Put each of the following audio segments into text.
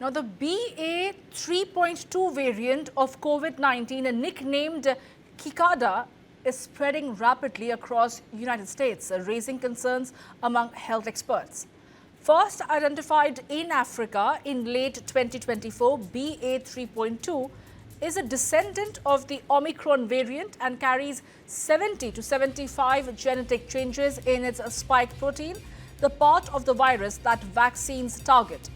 Now, the BA.3.2 variant of COVID-19, nicknamed Kikada, is spreading rapidly across United States, raising concerns among health experts. First identified in Africa in late 2024, BA.3.2 is a descendant of the Omicron variant and carries 70 to 75 genetic changes in its spike protein, the part of the virus that vaccines target.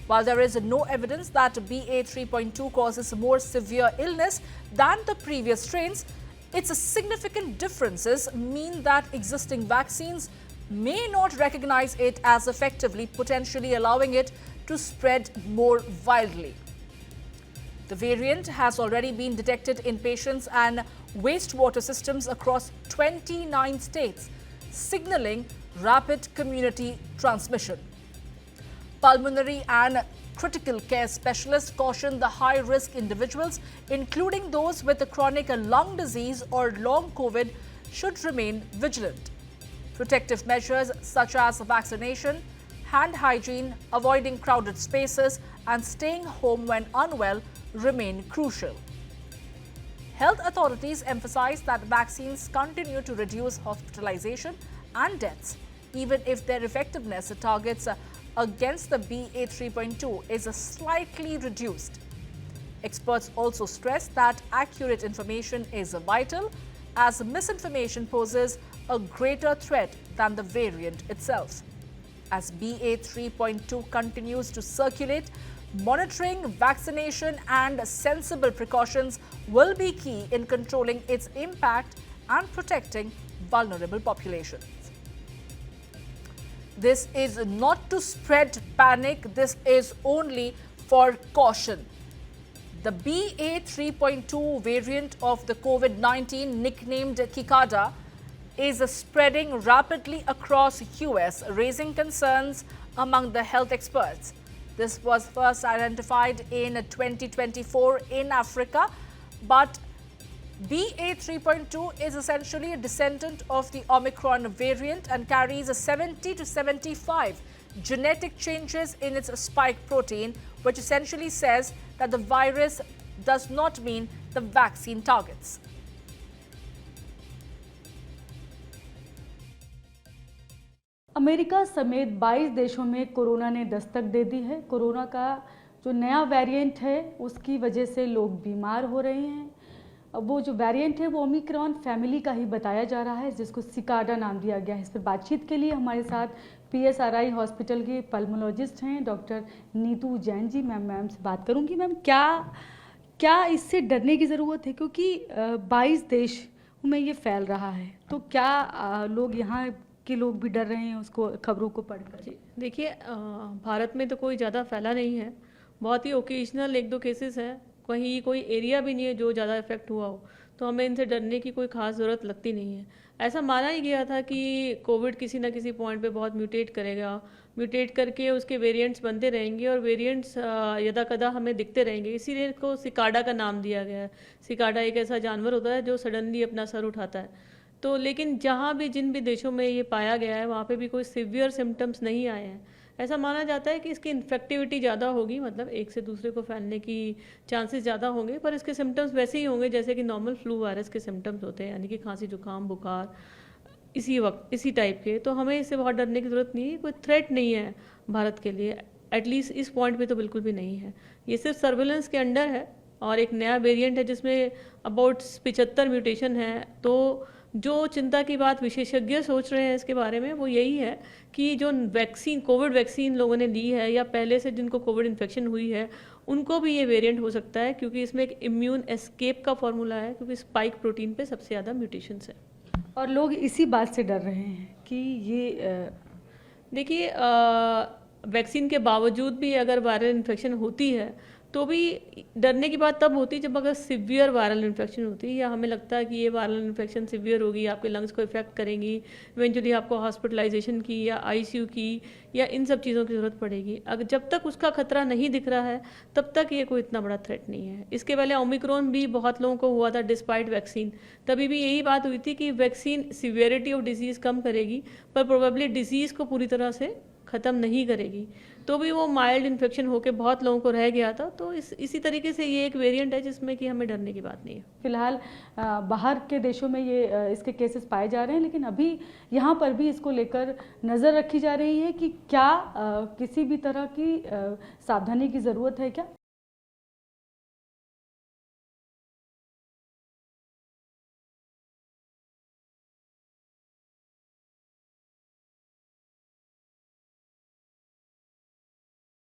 While there is no evidence that BA.3.2 causes more severe illness than the previous strains, its significant differences mean that existing vaccines may not recognize it as effectively, potentially allowing it to spread more wildly. The variant has already been detected in patients and wastewater systems across 29 states, signaling rapid community transmission. Pulmonary and critical care specialists caution the high-risk individuals, including those with a chronic lung disease or long COVID, should remain vigilant. Protective measures such as vaccination, hand hygiene, avoiding crowded spaces, and staying home when unwell remain crucial. Health authorities emphasize that vaccines continue to reduce hospitalization and deaths, even if their effectiveness targets against the BA.3.2 is slightly reduced. Experts also stress that accurate information is vital, as misinformation poses a greater threat than the variant itself. As BA.3.2 continues to circulate, monitoring, vaccination, and sensible precautions will be key in controlling its impact and protecting vulnerable populations. This is not to spread panic, this is only for caution. The BA.3.2 variant of the COVID-19, nicknamed Kikada, is spreading rapidly across US, raising concerns among the health experts. This was first identified in 2024 in Africa, but BA.3.2 is essentially a descendant of the Omicron variant and carries 70 to 75 genetic changes in its spike protein, which essentially says that the virus does not mean the vaccine targets. America समेत 22 देशों में corona ने दस्तक दे दी है। Corona का जो नया variant है उसकी वजह से लोग बीमार हो रहे हैं। अब वो जो वेरिएंट है वो ओमिक्रॉन फैमिली का ही बताया जा रहा है, जिसको सिकाडा नाम दिया गया है। इस पर बातचीत के लिए हमारे साथ PSRI हॉस्पिटल के पल्मोलॉजिस्ट हैं डॉक्टर नीतू जैन जी। मैम से बात करूंगी। मैम, क्या इससे डरने की ज़रूरत है, क्योंकि 22 देश में ये फैल रहा है, तो क्या लोग यहाँ के लोग भी डर रहे हैं उसको खबरों को पढ़कर? जी देखिए, भारत में तो कोई ज़्यादा फैला नहीं है, बहुत ही ओकेजनल एक दो केसेस हैं, कहीं कोई एरिया भी नहीं है जो ज़्यादा इफेक्ट हुआ हो, तो हमें इनसे डरने की कोई ख़ास ज़रूरत लगती नहीं है। ऐसा माना ही गया था कि कोविड किसी ना किसी पॉइंट पे बहुत म्यूटेट करेगा, म्यूटेट करके उसके वेरिएंट्स बनते रहेंगे और वेरिएंट्स यदा कदा हमें दिखते रहेंगे, इसीलिए इसको सिकाडा का नाम दिया गया है। सिकाडा एक ऐसा जानवर होता है जो सडनली अपना सर उठाता है। तो लेकिन जहाँ भी जिन भी देशों में ये पाया गया है वहाँ पे भी कोई सिवियर सिम्टम्स नहीं आए हैं। ऐसा माना जाता है कि इसकी इन्फेक्टिविटी ज़्यादा होगी, मतलब एक से दूसरे को फैलने की चांसेस ज़्यादा होंगे, पर इसके सिम्टम्स वैसे ही होंगे जैसे कि नॉर्मल फ्लू वायरस के सिम्टम्स होते हैं, यानी कि खांसी, जुकाम, बुखार, इसी टाइप के। तो हमें इससे बहुत डरने की ज़रूरत नहीं है, कोई थ्रेट नहीं है भारत के लिए, एटलीस्ट इस पॉइंट पे तो बिल्कुल भी नहीं है। ये सिर्फ सर्विलेंस के अंडर है और एक नया वेरिएंट है जिसमें अबाउट 75 म्यूटेशन है। तो जो चिंता की बात विशेषज्ञ सोच रहे हैं इसके बारे में वो यही है कि जो वैक्सीन, कोविड वैक्सीन लोगों ने ली है या पहले से जिनको कोविड इन्फेक्शन हुई है उनको भी ये वेरिएंट हो सकता है, क्योंकि इसमें एक इम्यून एस्केप का फॉर्मूला है, क्योंकि स्पाइक प्रोटीन पे सबसे ज़्यादा म्यूटेशंस है। और लोग इसी बात से डर रहे हैं कि ये देखिए, वैक्सीन के बावजूद भी अगर वायरल इन्फेक्शन होती है तो भी डरने की बात तब होती है जब अगर सिवियर वायरल इन्फेक्शन होती है या हमें लगता है कि ये वायरल इन्फेक्शन सिवियर होगी, आपके लंग्स को इफेक्ट करेंगी, इवेंचुअली आपको हॉस्पिटलाइजेशन की या आईसीयू की या इन सब चीज़ों की ज़रूरत पड़ेगी। अगर जब तक उसका खतरा नहीं दिख रहा है तब तक ये कोई इतना बड़ा थ्रेट नहीं है। इसके पहले ओमिक्रॉन भी बहुत लोगों को हुआ था डिस्पाइट वैक्सीन, तभी भी यही बात हुई थी कि वैक्सीन सिवियरिटी ऑफ डिजीज़ कम करेगी पर प्रोबेबली डिजीज़ को पूरी तरह से ख़त्म नहीं करेगी। तो भी वो माइल्ड इन्फेक्शन होकर बहुत लोगों को रह गया था। तो इसी तरीके से ये एक वेरिएंट है जिसमें कि हमें डरने की बात नहीं है। फिलहाल बाहर के देशों में ये इसके केसेस पाए जा रहे हैं, लेकिन अभी यहाँ पर भी इसको लेकर नज़र रखी जा रही है कि क्या किसी भी तरह की सावधानी की ज़रूरत है क्या।